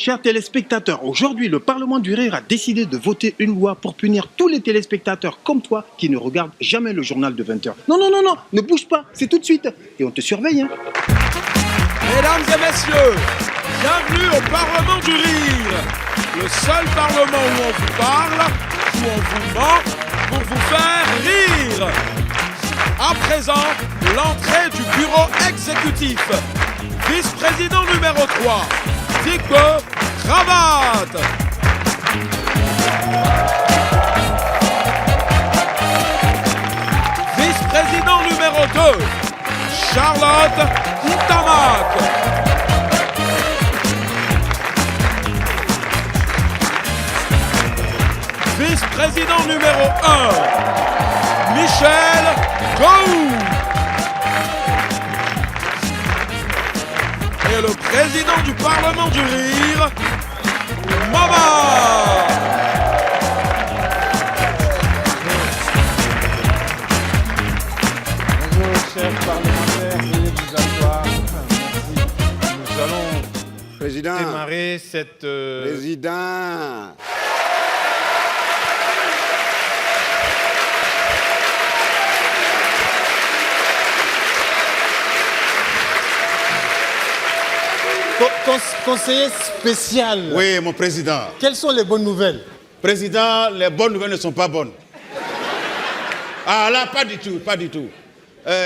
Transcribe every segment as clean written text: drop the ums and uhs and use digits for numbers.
Chers téléspectateurs, aujourd'hui, le Parlement du Rire a décidé de voter une loi pour punir tous les téléspectateurs comme toi qui ne regardent jamais le journal de 20h. Non, ne bouge pas, c'est tout de suite. Et on te surveille. Mesdames et messieurs, bienvenue au Parlement du Rire. Le seul parlement où on vous parle, où on vous ment, pour vous faire rire. À présent, l'entrée du bureau exécutif. Vice-président numéro 3, Victor Cravate. Vice-président numéro 2, Charlotte Ntamak. Vice-président numéro 1, Michel Gou. Et le président du Parlement du Rire, Mama. Bonjour, chers parlementaires, veuillez vous asseoir. Merci. Nous allons démarrer cette... Président. Conseiller spécial. Oui, mon président. Quelles sont les bonnes nouvelles? Président, les bonnes nouvelles ne sont pas bonnes. Ah là, pas du tout, pas du tout.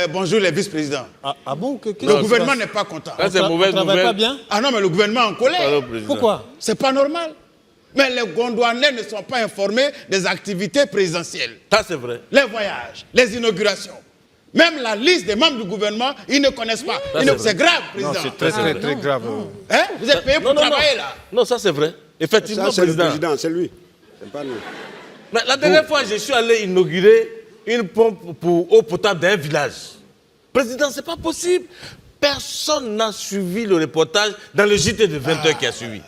Bonjour les vice-présidents. Ah bon Le gouvernement n'est pas content. Ça, c'est mauvaise travaille nouvelle. pas bien? Ah non, mais le gouvernement est en colère. Pourquoi? C'est pas normal. Mais les Gondouanais ne sont pas informés des activités présidentielles. Ça, c'est vrai. Les voyages, les inaugurations. Même la liste des membres du gouvernement, ils ne connaissent pas. C'est grave, président. Non, c'est très grave. Hein? Vous êtes payé pour travailler là. Non, ça, c'est vrai. Effectivement, Ça, c'est le président. président, c'est lui. C'est pas nous. Mais la dernière fois, je suis allé inaugurer une pompe pour eau potable d'un village. Président, c'est pas possible. Personne n'a suivi le reportage dans le JT de 20h qui a suivi.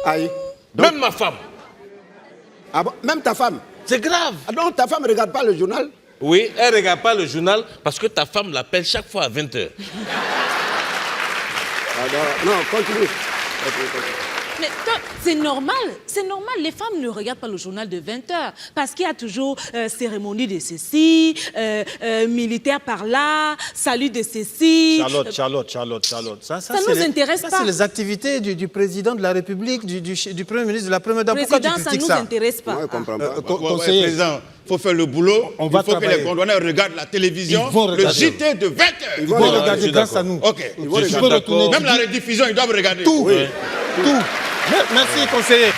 Aïe. Même ma femme. Ah bon, même ta femme. C'est grave. Ah donc ta femme ne regarde pas le journal? Oui, elle ne regarde pas le journal parce que ta femme l'appelle chaque fois à 20h. Ah non, continue. Mais c'est normal, les femmes ne regardent pas le journal de 20h parce qu'il y a toujours cérémonie de ceci, militaire par là, salut de ceci. Charlotte. Ça nous intéresse pas. Ça, c'est les activités du président de la République, du Premier ministre, de la Première Dame. Pourquoi tu Président, ça critiques nous ça? intéresse pas. Moi, je comprends pas. Conseiller. Président, il faut faire le boulot. On va il faut que travailler. les Gondouanais regardent la télévision, Ils vont le regarder. JT de 20h. Ils vont regarder grâce à nous. Ok. Ils vont retourner. Même la rediffusion, ils doivent regarder. Tout. Merci, conseiller.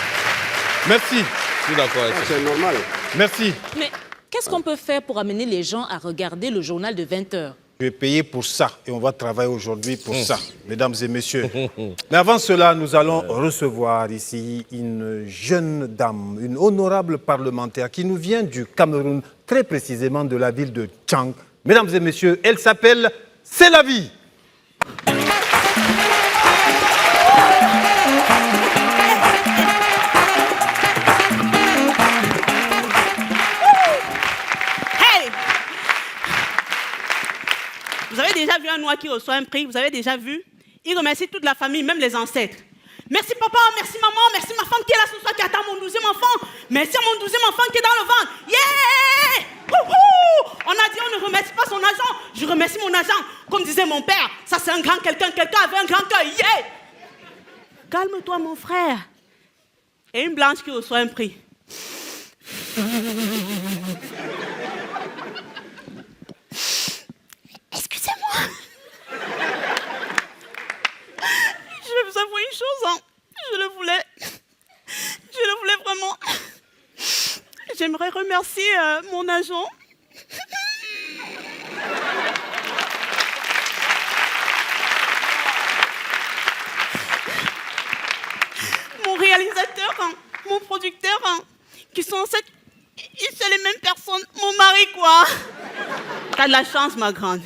Merci. Je suis d'accord avec ça. C'est normal. Merci. Mais qu'est-ce qu'on peut faire pour amener les gens à regarder le journal de 20h? Je vais payer pour ça et on va travailler aujourd'hui pour ça, mesdames et messieurs. Mais avant cela, nous allons recevoir ici une jeune dame, une honorable parlementaire qui nous vient du Cameroun, très précisément de la ville de Tchang. Mesdames et messieurs, elle s'appelle Selavi. Hey! Vous avez déjà vu un noir qui reçoit un prix? Vous avez déjà vu? Il remercie toute la famille, même les ancêtres. Merci papa, merci maman, merci ma femme qui est là ce soir, qui attend mon 12e enfant. Merci à mon 12e enfant qui est dans le ventre. Yeah! Wouhou! On a dit on ne remercie pas son agent. Je remercie mon agent. Comme disait mon père, ça c'est un grand quelqu'un avec un grand cœur. Yeah! Calme-toi mon frère. Et une blanche qui reçoit un prix. Excusez-moi. Je vais vous avouer une chose, hein. Je le voulais vraiment. J'aimerais remercier mon agent. Mon réalisateur, hein, mon producteur, hein, qui sont c'est les mêmes personnes. Mon mari, quoi. T'as de la chance, ma grande.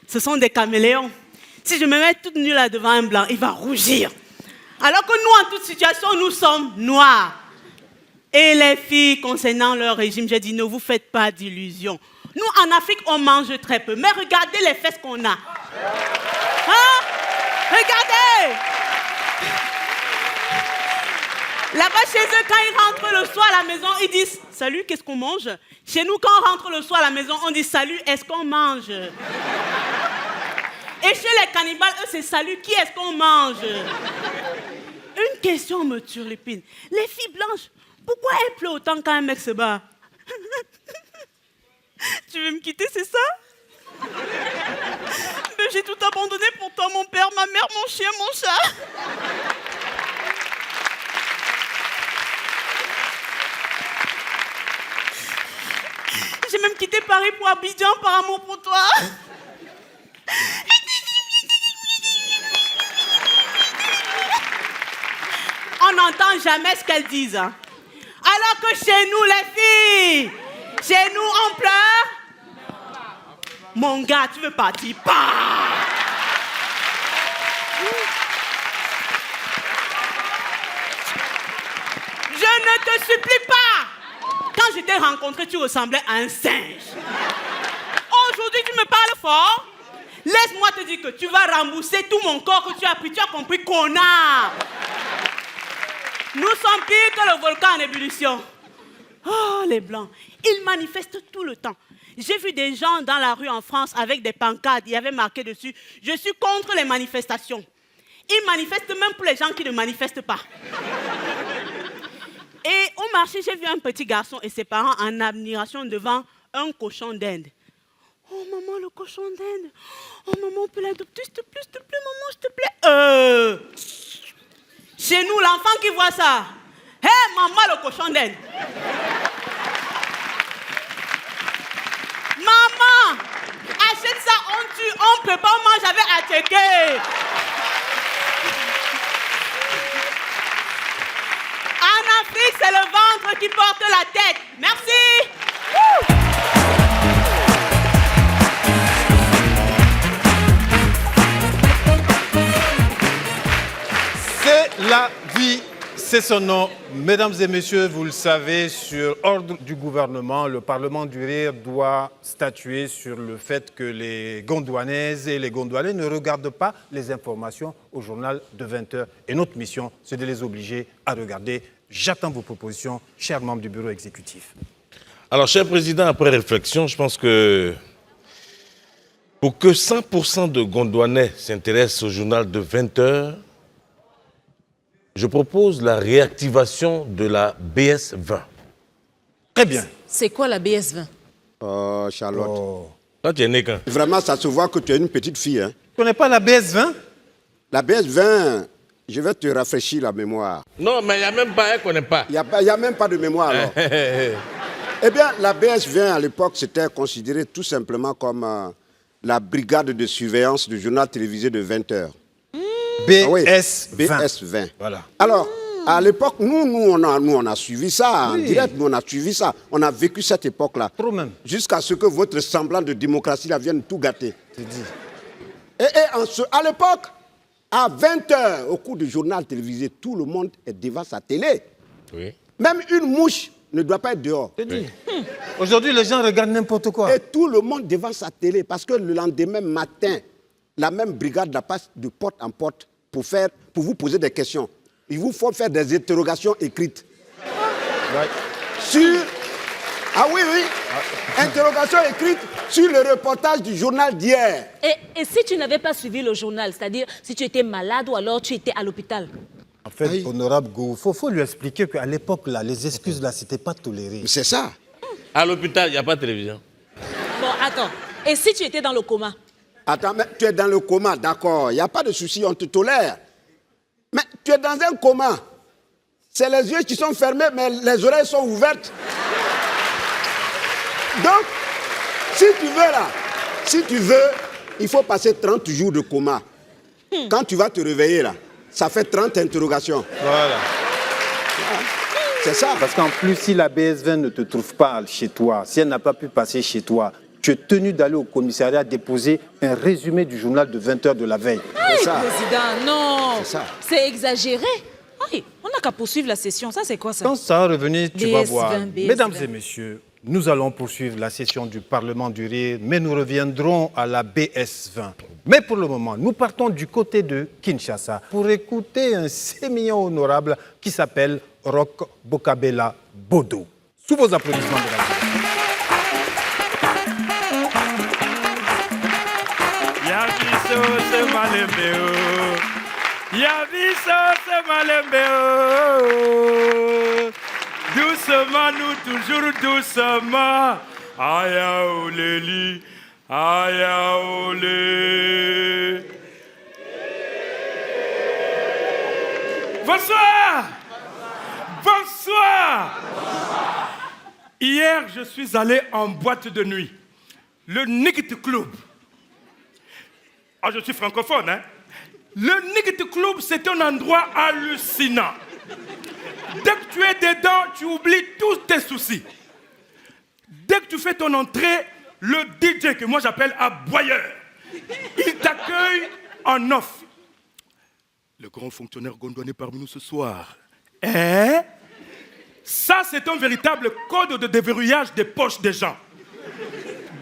Ce sont des caméléons. Si je me mets toute nue là devant un blanc, il va rougir. Alors que nous, en toute situation, nous sommes noirs. Et les filles, concernant leur régime, j'ai dit, ne vous faites pas d'illusions. Nous, en Afrique, on mange très peu. Mais regardez les fesses qu'on a. Hein? Regardez! Là-bas, chez eux, quand ils rentrent le soir à la maison, ils disent « Salut, qu'est-ce qu'on mange ?» Chez nous, quand on rentre le soir à la maison, on dit « Salut, est-ce qu'on mange ?» Et chez les cannibales, eux, c'est « Salut, qui est-ce qu'on mange ?» Une question me turlupine. Les filles blanches, pourquoi elles pleurent autant quand un mec se bat? Tu veux me quitter, c'est ça? Mais j'ai tout abandonné pour toi, mon père, ma mère, mon chien, mon chat. J'ai même quitté Paris pour Abidjan par amour pour toi. On n'entend jamais ce qu'elles disent. Alors que chez nous, les filles, chez nous, on pleure. Mon gars, tu veux partir? Je ne te supplie pas. Quand je t'ai rencontré, tu ressemblais à un singe. Aujourd'hui, tu me parles fort. Laisse-moi te dire que tu vas rembourser tout mon corps que tu as pris. Tu as compris, connard. Nous sommes pires que le volcan en ébullition. Oh, les Blancs, ils manifestent tout le temps. J'ai vu des gens dans la rue en France avec des pancartes. Il y avait marqué dessus « Je suis contre les manifestations ». Ils manifestent même pour les gens qui ne manifestent pas. Et au marché, j'ai vu un petit garçon et ses parents en admiration devant un cochon d'Inde. Oh maman, le cochon d'Inde. Oh maman, on peut l'adopter, s'il te plaît, maman, s'il te plaît. Chez nous, l'enfant qui voit ça. Hé, maman, le cochon d'Inde. Maman, achète ça, on tue, on peut pas, on mange avec Ateke. En Afrique, c'est le ventre qui porte la tête. Merci. C'est la vie, c'est son nom. Mesdames et messieurs, vous le savez, sur ordre du gouvernement, le Parlement du Rire doit statuer sur le fait que les Gondouanaises et les Gondouanais ne regardent pas les informations au journal de 20h. Et notre mission, c'est de les obliger à regarder. J'attends vos propositions, chers membres du bureau exécutif. Alors, cher Président, après réflexion, je pense que pour que 100% de Gondouanais s'intéressent au journal de 20h, je propose la réactivation de la BS20. Très bien. C'est quoi la BS20? Oh, Charlotte. Oh. Toi, tu es né quand? Vraiment, ça se voit que tu es une petite fille. Hein. Tu connais pas la BS20? La BS20, je vais te rafraîchir la mémoire. Non, mais il n'y a même pas, elle ne connaît pas. Il n'y a même pas de mémoire alors. Eh bien, la BS20 à l'époque, c'était considéré tout simplement comme la brigade de surveillance du journal télévisé de 20h. BS20. Ah oui, BS20. Voilà. Alors, à l'époque, nous, on a suivi ça en direct. Nous, on a suivi ça. On a vécu cette époque-là. Trop même. Jusqu'à ce que votre semblant de démocratie là, vienne tout gâter. C'est dit. Et à l'époque, à 20h, au cours du journal télévisé, tout le monde est devant sa télé. Oui. Même une mouche ne doit pas être dehors. C'est dit. Aujourd'hui, les gens regardent n'importe quoi. Et tout le monde devant sa télé. Parce que le lendemain matin, la même brigade la passe de porte en porte pour vous poser des questions. Il vous faut faire des interrogations écrites. Ouais. Sur... Ah oui. Interrogations écrites sur le reportage du journal d'hier. Et si tu n'avais pas suivi le journal, c'est-à-dire si tu étais malade ou alors tu étais à l'hôpital? En fait, honorable Gou, faut lui expliquer qu'à l'époque, là, les excuses, là, c'était pas toléré. C'est ça. À l'hôpital, il n'y a pas de télévision. Bon, attends. Et si tu étais dans le coma? Attends, mais tu es dans le coma, d'accord. Il n'y a pas de souci, on te tolère. Mais tu es dans un coma. C'est les yeux qui sont fermés, mais les oreilles sont ouvertes. Donc, si tu veux, il faut passer 30 jours de coma. Quand tu vas te réveiller, là, ça fait 30 interrogations. Voilà. C'est ça. Parce qu'en plus, si la BS20 ne te trouve pas chez toi, si elle n'a pas pu passer chez toi, tu es tenu d'aller au commissariat déposer un résumé du journal de 20h de la veille. Aïe, ça. Président, non. C'est ça. C'est exagéré. Aïe, on n'a qu'à poursuivre la session. Ça, c'est quoi ça? Quand ça va revenir, tu vas BS20, voir. BS20. Mesdames et messieurs, nous allons poursuivre la session du Parlement du Rire, mais nous reviendrons à la BS20. Mais pour le moment, nous partons du côté de Kinshasa pour écouter un sémillant honorable qui s'appelle Roch Bokabela Bodo. Sous vos applaudissements, mesdames et messieurs. Yaviso se malembeo, Yaviso se malembeo. Doucement, nous toujours doucement. Aya oleli, aya olé. Bonsoir. Bonsoir. Hier, je suis allé en boîte de nuit, le Night Club. Ah, je suis francophone, hein? Le Night Club, c'est un endroit hallucinant. Dès que tu es dedans, tu oublies tous tes soucis. Dès que tu fais ton entrée, le DJ, que moi j'appelle aboyeur, il t'accueille en off. Le grand fonctionnaire gondouanais parmi nous ce soir. Hein? Ça, c'est un véritable code de déverrouillage des poches des gens.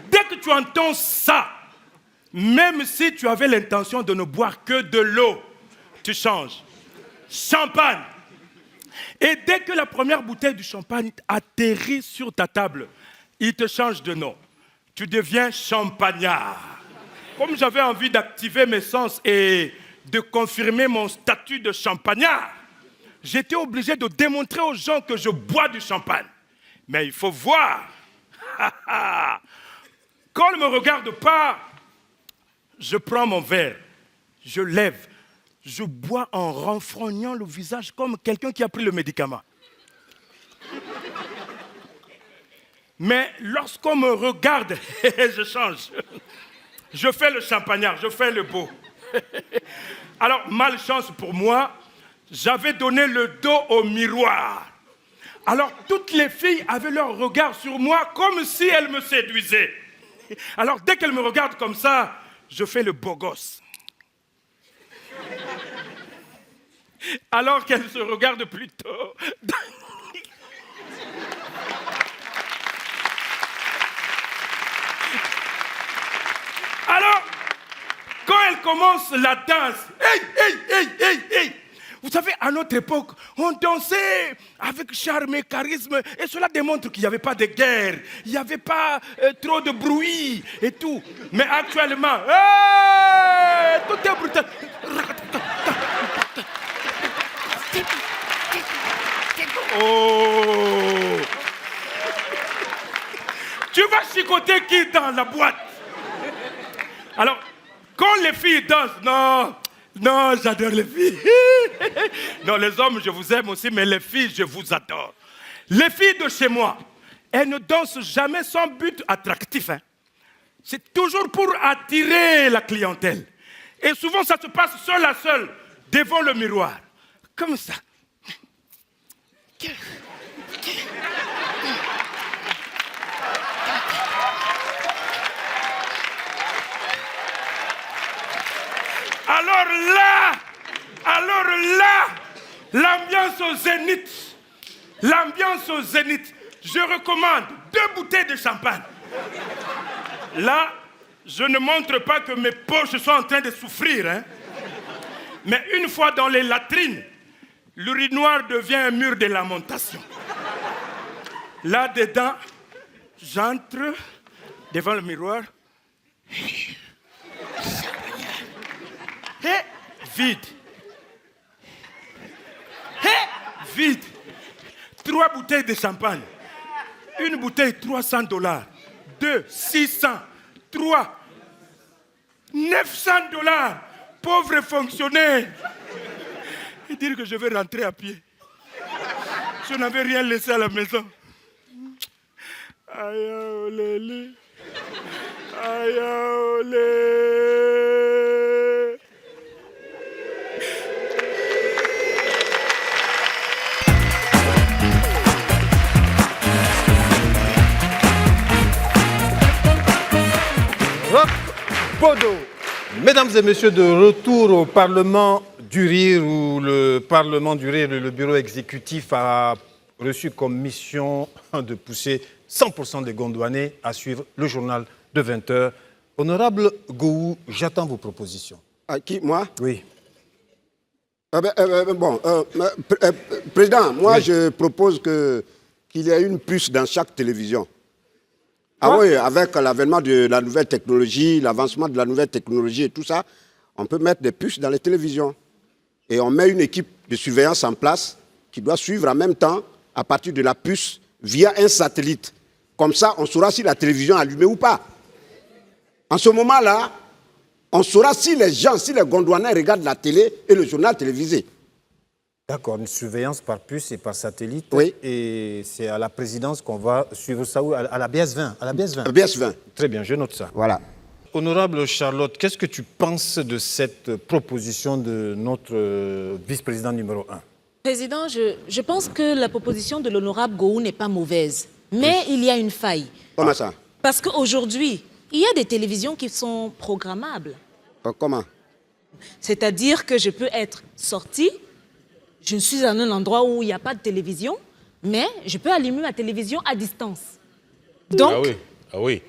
Dès que tu entends ça, même si tu avais l'intention de ne boire que de l'eau, tu changes. Champagne. Et dès que la première bouteille du champagne atterrit sur ta table, il te change de nom. Tu deviens champagnard. Comme j'avais envie d'activer mes sens et de confirmer mon statut de champagnard, j'étais obligé de démontrer aux gens que je bois du champagne. Mais il faut voir. Quand on ne me regarde pas, je prends mon verre, je lève, je bois en renfrognant le visage comme quelqu'un qui a pris le médicament. Mais lorsqu'on me regarde, je change. Je fais le champagnard, je fais le beau. Alors, malchance pour moi, j'avais donné le dos au miroir. Alors, toutes les filles avaient leur regard sur moi comme si elles me séduisaient. Alors, dès qu'elles me regardent comme ça, je fais le beau gosse. Alors qu'elles se regardent plutôt. Alors, quand elles commencent la danse, hey. Vous savez, à notre époque, on dansait avec charme et charisme, et cela démontre qu'il n'y avait pas de guerre, il n'y avait pas trop de bruit et tout. Mais actuellement, tout est brutal. Oh! Tu vas chicoter qui dans la boîte? Alors, quand les filles dansent, non, j'adore les filles. Non, les hommes, je vous aime aussi, mais les filles, je vous adore. Les filles de chez moi, elles ne dansent jamais sans but attractif. Hein. C'est toujours pour attirer la clientèle. Et souvent, ça se passe seul à seul, devant le miroir. Comme ça. Alors là, l'ambiance au Zénith. L'ambiance au Zénith. Je recommande 2 bouteilles de champagne. Là, je ne montre pas que mes poches sont en train de souffrir. Hein. Mais une fois dans les latrines, l'urinoir devient un mur de lamentation. Là-dedans, j'entre devant le miroir. Et vide. Et vide. 3 bouteilles de champagne. Une bouteille, $300. 2, 600. 3, $900. Pauvre fonctionnaire. Et dire que je vais rentrer à pied. Je n'avais rien laissé à la maison. Aïe, olé. Aïe, olé. Roch Bodo. Mesdames et messieurs, de retour au Parlement du Rire, où le Parlement du Rire et le bureau exécutif a reçu comme mission de pousser 100% des Gondouanais à suivre le journal de 20h. Honorable Gou, j'attends vos propositions. À qui, moi? Oui. Président, moi je propose qu'il y ait une puce dans chaque télévision. Ah oui, avec l'avènement de la nouvelle technologie, l'avancement de la nouvelle technologie et tout ça, on peut mettre des puces dans les télévisions. Et on met une équipe de surveillance en place qui doit suivre en même temps à partir de la puce via un satellite. Comme ça, on saura si la télévision est allumée ou pas. En ce moment-là, on saura si les gens, si les Gondouanais regardent la télé et le journal télévisé. D'accord, une surveillance par puce et par satellite. Oui. Et c'est à la présidence qu'on va suivre ça où? À la BS20. À la BS20. BS20. Très bien, je note ça. Voilà. Honorable Charlotte, qu'est-ce que tu penses de cette proposition de notre vice-président numéro 1? Président, je pense que la proposition de l'honorable Gowou n'est pas mauvaise. Mais il y a une faille. Comment ça? Parce qu'aujourd'hui, il y a des télévisions qui sont programmables. Comment? C'est-à-dire que je peux être sortie, je suis dans un endroit où il n'y a pas de télévision, mais je peux allumer ma télévision à distance. Donc,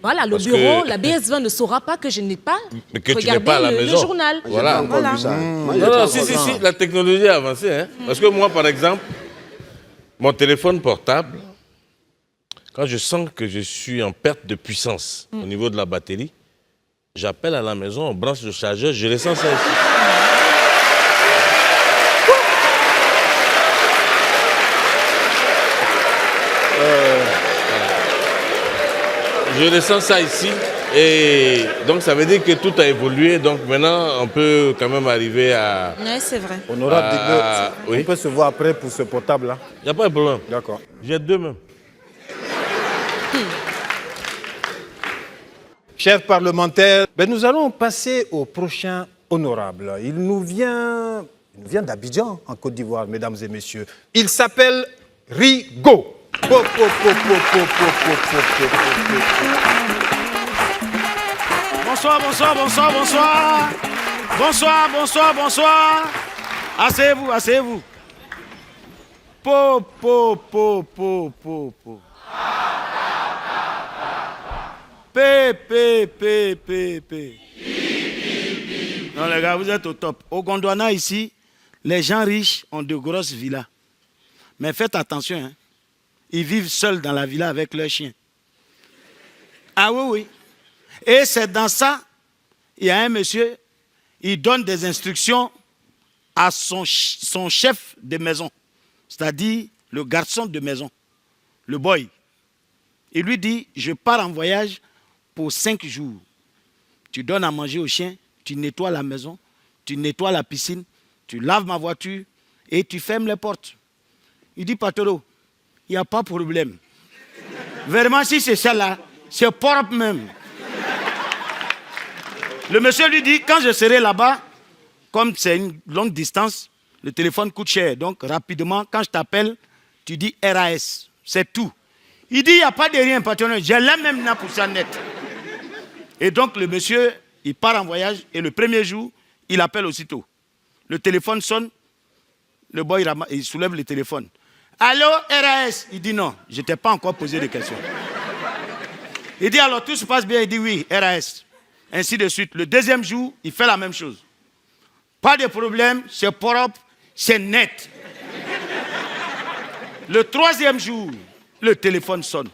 voilà, le bureau, la BS20 ne saura pas que je n'ai pas regardé le journal. Voilà. Non, si, la technologie a avancé. Hein. Parce que moi, par exemple, mon téléphone portable, quand je sens que je suis en perte de puissance au niveau de la batterie, j'appelle à la maison, on branche le chargeur, je ressens ça ici. Je ressens ça ici et donc ça veut dire que tout a évolué. Donc maintenant, on peut quand même arriver à... Oui, c'est vrai. Honorable, on peut se voir après pour ce portable-là? Il n'y a pas de problème. D'accord. J'ai deux même. Chers parlementaires, nous allons passer au prochain honorable. Il nous vient d'Abidjan, en Côte d'Ivoire, mesdames et messieurs. Il s'appelle Rigo. Bonsoir. Asseyez-vous. Po. P. Non, les gars, vous êtes au top. Au Gondwana, ici, les gens riches ont de grosses villas. Mais faites attention, hein. Ils vivent seuls dans la villa avec leurs chiens. Ah oui. Et c'est dans ça, il y a un monsieur, il donne des instructions à son chef de maison, c'est-à-dire le garçon de maison, le boy. Il lui dit, je pars en voyage pour 5 jours. Tu donnes à manger aux chiens, tu nettoies la maison, tu nettoies la piscine, tu laves ma voiture et tu fermes les portes. Il dit, Patoro, il n'y a pas de problème. Vraiment, si c'est ça là, c'est propre même. Le monsieur lui dit, quand je serai là-bas, comme c'est une longue distance, le téléphone coûte cher. Donc, rapidement, quand je t'appelle, tu dis RAS. C'est tout. Il dit, il n'y a pas de rien, patron. J'ai la même nappe pour ça net. Et donc, le monsieur, il part en voyage et le premier jour, il appelle aussitôt. Le téléphone sonne, le boy, il soulève le téléphone. Allô, RAS? Il dit non, je ne t'ai pas encore posé de questions. Il dit alors, tout se passe bien? Il dit oui, RAS. Ainsi de suite. Le deuxième jour, il fait la même chose. Pas de problème, c'est propre, c'est net. Le troisième jour, le téléphone sonne.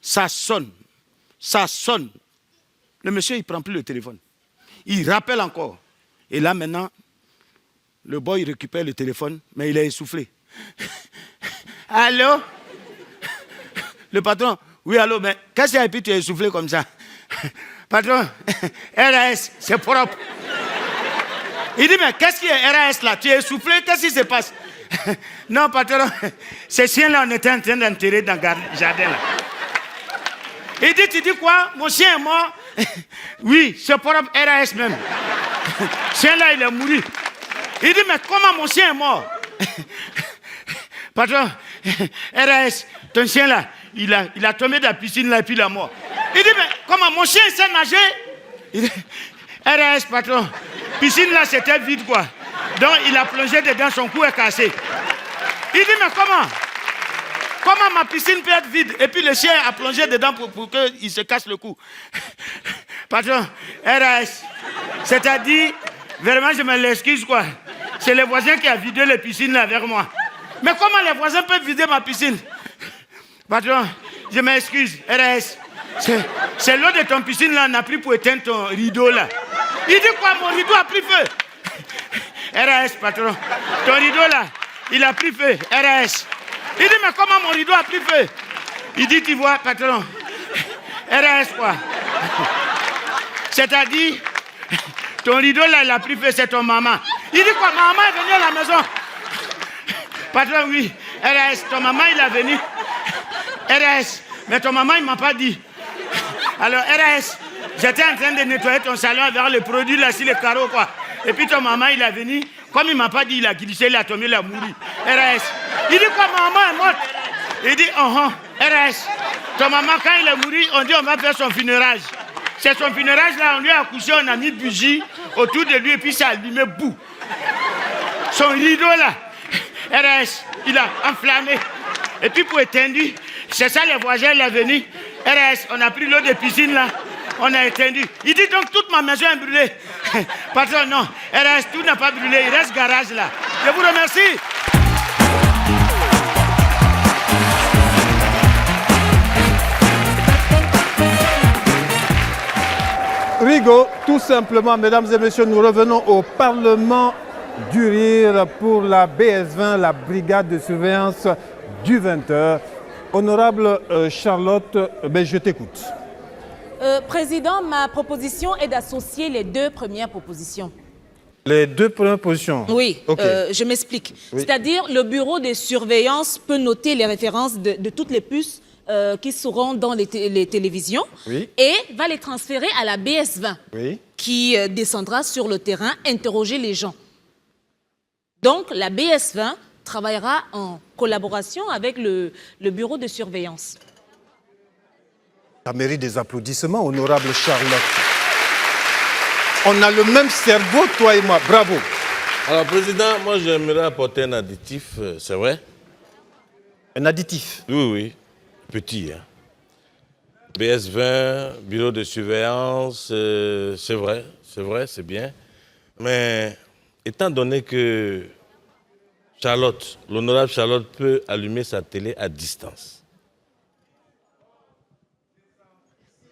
Ça sonne. Le monsieur, il ne prend plus le téléphone. Il rappelle encore. Et là, maintenant, le boy récupère le téléphone, mais il est essoufflé. Allô? Le patron, oui, allô, mais qu'est-ce que tu es essoufflé comme ça? Patron, RAS, c'est propre. Il dit, mais qu'est-ce qui est RAS là? Tu es essoufflé, qu'est-ce qui se passe? Non, patron, ces chiens-là, on était en train d'enterrer dans le jardin là. Il dit, tu dis quoi? Mon chien est mort? Oui, c'est propre, RAS même. Ce chien-là, il est mouru. Il dit, mais comment mon chien est mort? Patron, RAS, ton chien là, il a tombé dans la piscine là et puis il est mort. Il dit, mais comment mon chien sait nager? Il dit, RAS, patron, piscine là c'était vide quoi. Donc il a plongé dedans, son cou est cassé. Il dit, mais comment ma piscine peut être vide? Et puis le chien a plongé dedans pour qu'il se casse le cou. Patron, RAS, c'est-à-dire, vraiment je me l'excuse quoi. C'est le voisin qui a vidé les piscines là vers moi. Mais comment les voisins peuvent vider ma piscine? Patron, je m'excuse, RS. C'est l'eau de ton piscine là, n'a pris pour éteindre ton rideau là. Il dit quoi, mon rideau a pris feu? RS, patron. Ton rideau là, il a pris feu. RS. Il dit, mais comment mon rideau a pris feu? Il dit, tu vois, patron. RS quoi? C'est-à-dire, ton rideau là, il a pris feu, c'est ton maman. Il dit quoi, maman est venue à la maison? Patron, oui. RS, ton maman, il est venu. RS, mais ton maman, il ne m'a pas dit. Alors, RS, j'étais en train de nettoyer ton salon avec le produit là, sur les carreaux, quoi. Et puis ton maman, il est venu. Comme il ne m'a pas dit, il a glissé, il a tombé, il a mouru. RS. Il dit quoi, maman est morte? Il dit, RS. Ton maman, quand il est mouru, on dit, on va faire son funérailles. C'est son funérailles là, on lui a accouché, on a mis bougie autour de lui, et puis ça a allumé bout. Son rideau là, RS, il a enflammé. Et puis pour éteindre, c'est ça les voisins là venus. RS, on a pris l'eau de piscine là, on a éteint. Il dit donc toute ma maison est brûlée. Patron, non, RS, tout n'a pas brûlé, il reste garage là. Je vous remercie. Rigaud, tout simplement, mesdames et messieurs, nous revenons au Parlement du Rire pour la BS20, la brigade de surveillance du 20h. Honorable Charlotte, je t'écoute. Président, ma proposition est d'associer les deux premières propositions. Les deux premières positions? Oui, okay. Je m'explique. Oui. C'est-à-dire, le bureau de surveillance peut noter les références de toutes les puces qui seront dans les télévisions, oui, et va les transférer à la BS20, oui, qui descendra sur le terrain interroger les gens. Donc, la BS20 travaillera en collaboration avec le bureau de surveillance. Ça mérite des applaudissements, honorable Charlotte. On a le même cerveau, toi et moi. Bravo. Alors, Président, moi, j'aimerais apporter un additif, c'est vrai? Un additif? Oui, oui. Petit, hein. BS20, bureau de surveillance, c'est vrai, c'est bien. Mais étant donné que Charlotte, l'honorable Charlotte peut allumer sa télé à distance,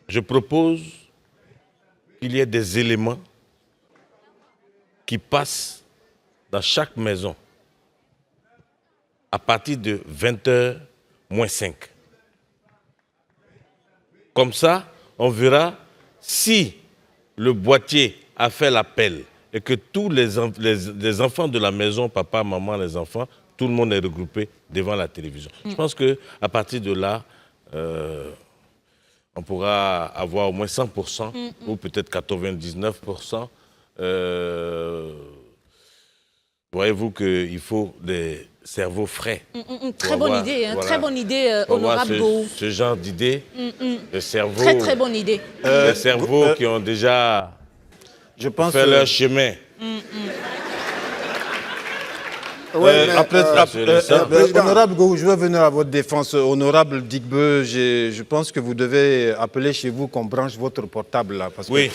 je propose qu'il y ait des éléments qui passent dans chaque maison à partir de 20h moins 5. Comme ça, on verra si le boîtier a fait l'appel et que tous les enfants de la maison, papa, maman, les enfants, tout le monde est regroupé devant la télévision. Je pense qu'à partir de là, on pourra avoir au moins 100% ou peut-être 99%. Voyez-vous qu'il faut des cerveaux frais. Très bonne idée, hein, voilà. Très bonne idée, honorable Gou. Ce genre d'idée, des cerveaux... Très, très bonne idée. Des cerveaux qui ont déjà fait leur chemin. Honorable Gou, je vais venir à votre défense. Honorable Digbeu, je pense que vous devez appeler chez vous qu'on branche votre portable là. Parce que oui.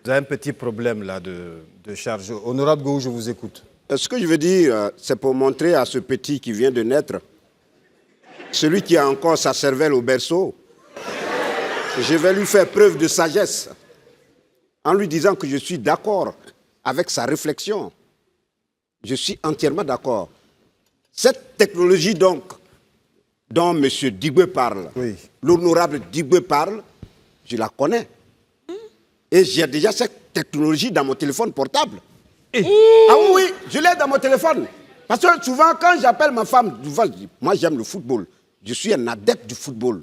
Vous avez un petit problème là de charge. Honorable Gou, je vous écoute. Ce que je veux dire, c'est pour montrer à ce petit qui vient de naître, celui qui a encore sa cervelle au berceau, je vais lui faire preuve de sagesse en lui disant que je suis d'accord avec sa réflexion. Je suis entièrement d'accord. Cette technologie donc, dont M. Digbeu parle, oui, l'honorable Digbeu parle, je la connais. Et j'ai déjà cette technologie dans mon téléphone portable. Ah oui, je l'ai dans mon téléphone. Parce que souvent, quand j'appelle ma femme, moi j'aime le football. Je suis un adepte du football.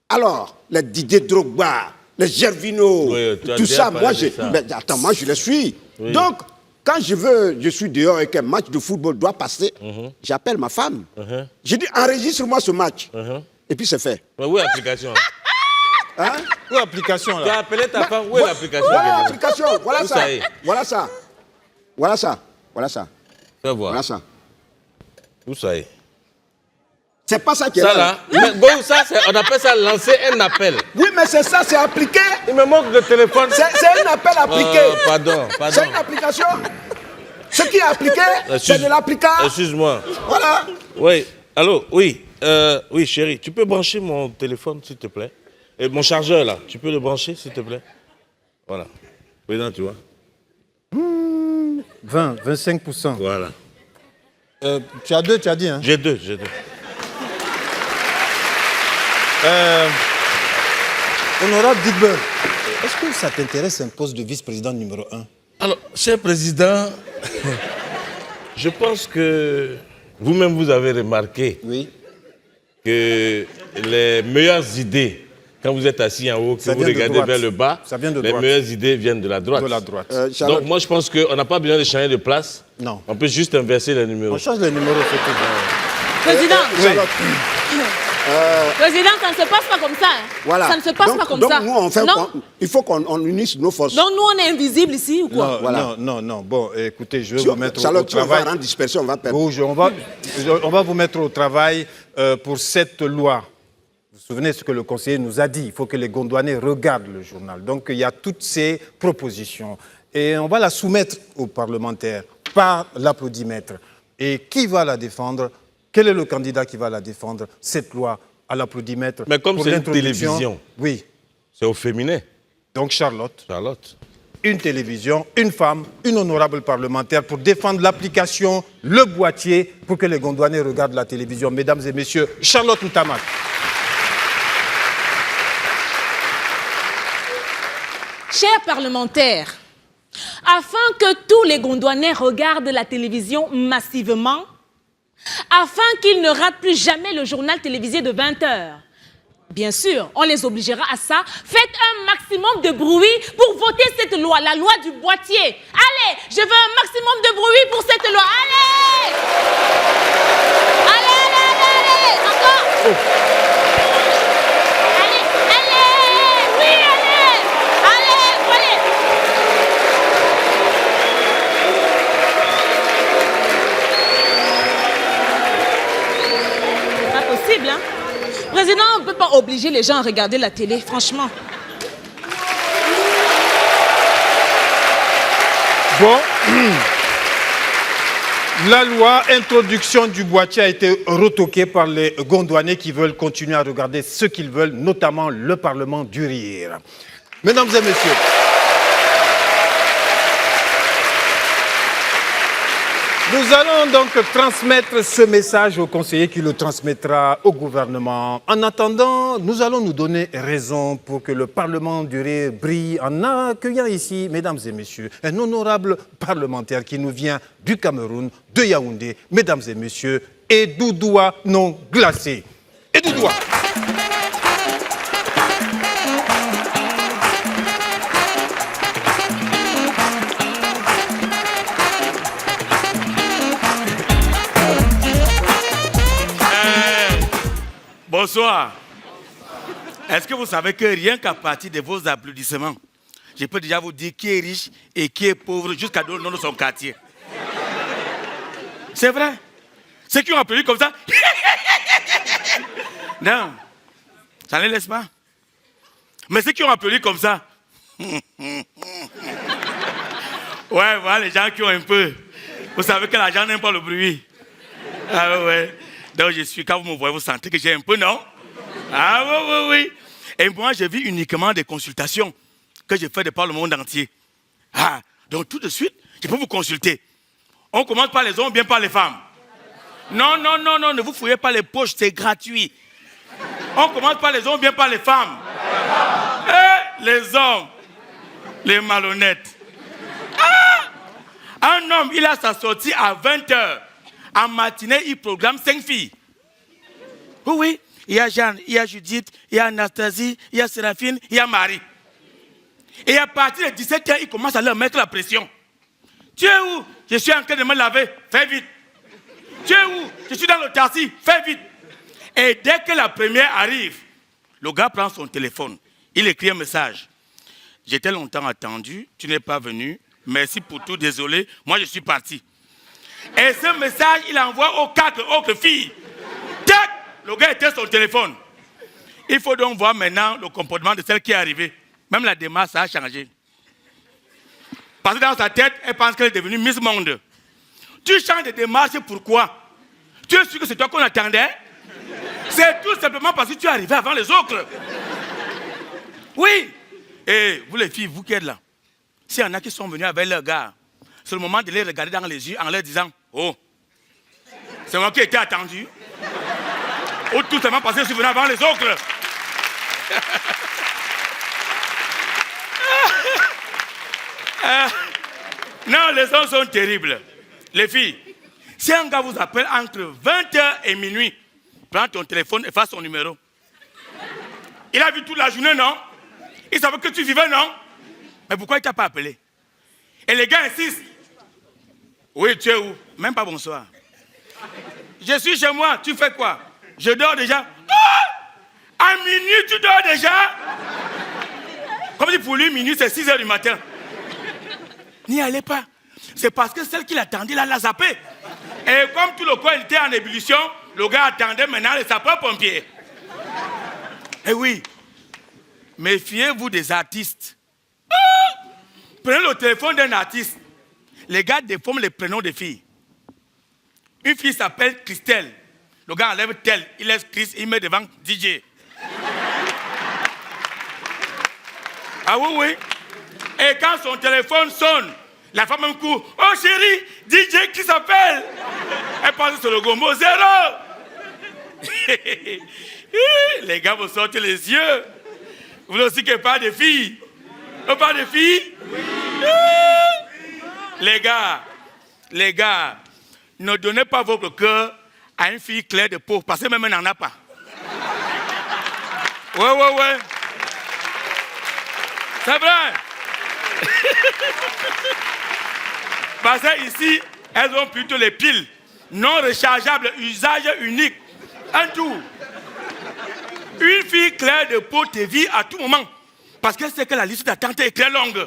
Alors, les Didier Drogba, les Gervinho, oui, tout ça, moi je les suis. Oui. Donc, quand je suis dehors et qu'un match de football doit passer, j'appelle ma femme. Je dis, enregistre-moi ce match. Et puis c'est fait. Mais où est l'application? Hein? Où est l'application là? Tu as appelé ta femme, où est l'application? Voilà l'application, voilà ça. Voilà ça. Voilà ça. Voilà ça. Fais voir. Voilà ça. Où ça est? C'est pas ça qui est ça là. Mais bon, ça, on appelle ça lancer un appel. Oui, mais c'est ça, c'est appliqué. Il me manque de téléphone. C'est un appel appliqué. Pardon. C'est une application. Ce qui est appliqué, c'est de l'applicable. Excuse-moi. Voilà. Oui, allô, oui. Oui, chérie, tu peux brancher mon téléphone, s'il te plaît? Et mon chargeur, là, tu peux le brancher, s'il te plaît? Voilà. Président, tu vois? 25%. Voilà. Tu as deux, tu as dit, hein? J'ai deux. Honorable Digbeur, est-ce que ça t'intéresse un poste de vice-président numéro 1? Alors, cher président, je pense que vous-même, vous avez remarqué que les meilleures idées, quand vous êtes assis en haut, que vous regardez vers le bas, les meilleures idées viennent de la droite. De la droite. Donc, moi, je pense qu'on n'a pas besoin de changer de place. Non. On peut juste inverser les numéros. On change les numéros, c'est tout. Président, Charlotte. Président, ça ne se passe pas comme ça. Hein. Voilà. Ça ne se passe pas comme donc ça. Nous, on fait, non. Il faut qu'on unisse nos forces. Donc nous, on est invisibles ici ou quoi? Non. Bon, écoutez, je vais vous mettre Charlotte, au travail. On va rendre dispersion, on va perdre. On va vous mettre au travail pour cette loi. Vous vous souvenez ce que le conseiller nous a dit? Il faut que les Gondouanais regardent le journal. Donc il y a toutes ces propositions. Et on va la soumettre aux parlementaires par l'applaudimètre. Et qui va la défendre? Quel est le candidat qui va la défendre, cette loi, à l'applaudimètre? Mais comme c'est une télévision, oui, c'est au féminin. Donc Charlotte. Une télévision, une femme, une honorable parlementaire pour défendre l'application, le boîtier, pour que les Gondouanais regardent la télévision. Mesdames et messieurs, Charlotte Ntamak. Chers parlementaires, afin que tous les Gondouanais regardent la télévision massivement, afin qu'ils ne ratent plus jamais le journal télévisé de 20h. Bien sûr, on les obligera à ça. Faites un maximum de bruit pour voter cette loi, la loi du boîtier. Allez, je veux un maximum de bruit pour cette loi. Allez! Allez! Encore! Allez! Oui, allez! Allez! C'est pas possible, hein? Président, on ne peut pas obliger les gens à regarder la télé, franchement. Bon, la loi introduction du boîtier a été retoquée par les Gondouanais qui veulent continuer à regarder ce qu'ils veulent, notamment le Parlement du rire. Mesdames et messieurs, nous allons donc transmettre ce message au conseiller qui le transmettra au gouvernement. En attendant, nous allons nous donner raison pour que le Parlement du rire brille en accueillant ici, mesdames et messieurs, un honorable parlementaire qui nous vient du Cameroun, de Yaoundé, mesdames et messieurs, Edoudoua non glacé. Edoudoua. Bonsoir. Est-ce que vous savez que rien qu'à partir de vos applaudissements, je peux déjà vous dire qui est riche et qui est pauvre jusqu'à le nom de son quartier. C'est vrai. Ceux qui ont applaudi comme ça, non, ça ne les laisse pas. Mais ceux qui ont applaudi comme ça, ouais, voilà les gens qui ont un peu. Vous savez que l'argent n'aime pas le bruit. Ah ouais. Donc je suis, quand vous me voyez, vous sentez que j'ai un peu, non? Ah oui. Et moi, je vis uniquement des consultations que je fais de par le monde entier. Ah, donc tout de suite, je peux vous consulter. On commence par les hommes, bien par les femmes. Non, ne vous fouillez pas les poches, c'est gratuit. On commence par les hommes, bien par les femmes. Et les hommes, les malhonnêtes. Ah! Un homme, il a sa sortie à 20h. En matinée, il programme 5 filles. Oui. Il y a Jeanne, il y a Judith, il y a Anastasie, il y a Séraphine, il y a Marie. Et à partir de 17h, il commence à leur mettre la pression. Tu es où? Je suis en train de me laver. Fais vite. Tu es où? Je suis dans le taxi. Fais vite. Et dès que la première arrive, le gars prend son téléphone. Il écrit un message. J'étais longtemps attendu. Tu n'es pas venu. Merci pour tout. Désolé. Moi, je suis parti. Et ce message, il envoie aux 4 autres filles. Tac! Le gars était sur son téléphone. Il faut donc voir maintenant le comportement de celle qui est arrivée. Même la démarche, ça a changé. Parce que dans sa tête, elle pense qu'elle est devenue Miss Monde. Tu changes de démarche, pourquoi? Tu es sûr que c'est toi qu'on attendait? C'est tout simplement parce que tu es arrivé avant les autres. Oui. Et vous les filles, vous qui êtes là, s'il y en a qui sont venus avec leur gars, c'est le moment de les regarder dans les yeux en leur disant, oh, c'est moi qui ai été attendu. Ou tout simplement parce que je suis venu avant les autres. Non, les hommes sont terribles. Les filles, si un gars vous appelle entre 20h et minuit, prends ton téléphone et fasse son numéro. Il a vu toute la journée, non? Il savait que tu vivais, non? Mais pourquoi il ne t'a pas appelé? Et les gars insistent. Oui, tu es où? Même pas bonsoir. Je suis chez moi, tu fais quoi? Je dors déjà. Ah! À minuit, tu dors déjà? Comme dit pour lui, minuit, c'est 6h du matin. N'y allez pas. C'est parce que celle qui l'attendait, là, l'a zappé. Et comme tout le coin était en ébullition, le gars attendait maintenant les sapeurs-pompiers. Eh oui, méfiez-vous des artistes. Ah! Prenez le téléphone d'un artiste. Les gars déforment les prénoms des filles. Une fille s'appelle Christelle. Le gars enlève tel, il laisse Chris, il met devant DJ. Ah oui, oui. Et quand son téléphone sonne, la femme me court. Oh chérie, DJ qui s'appelle? Elle pense sur le gombo 0. Les gars vous sortent les yeux. Vous voulez aussi qu'il n'y ait pas de filles? Pas de filles? Les gars, ne donnez pas votre cœur à une fille claire de peau, parce que même elle n'en a pas. Ouais. C'est vrai. Parce que ici, elles ont plutôt les piles non rechargeables, usage unique. Un tout. Une fille claire de peau te vit à tout moment. Parce qu'elle sait que la liste d'attente est très longue.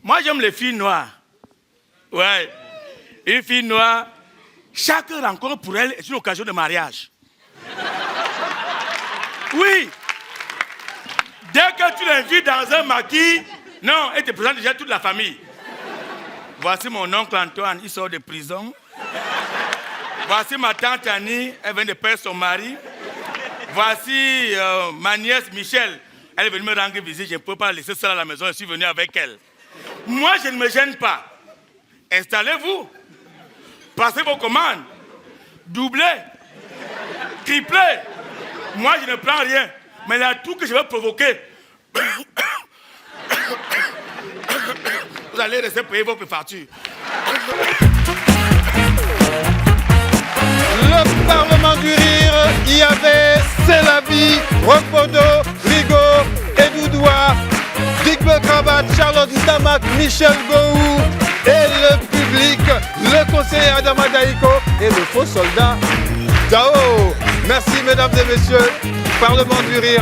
Moi, j'aime les filles noires. Ouais. Une fille noire, chaque rencontre pour elle est une occasion de mariage. Oui. Dès que tu l'invites dans un maquis, non, elle te présente déjà toute la famille. Voici mon oncle Antoine, il sort de prison. Voici ma tante Annie, elle vient de perdre son mari. Voici ma nièce Michel, elle est venue me rendre visite, je ne peux pas la laisser seule à la maison, je suis venu avec elle. Moi, je ne me gêne pas. Installez-vous. Passez vos commandes. Doublez. Triplez. Moi, je ne prends rien. Mais il y a tout que je vais provoquer. Vous allez rester payer vos factures. Le Parlement du Rire, il y avait C'est la vie, Roquefordeau, Rigaud, Edoudoua, Dick Cravate, Charlotte Ntamak, Michel Gouhou et le public, le conseiller Adama Daïko et le faux soldat Dao. Merci mesdames et messieurs, Parlement du Rire.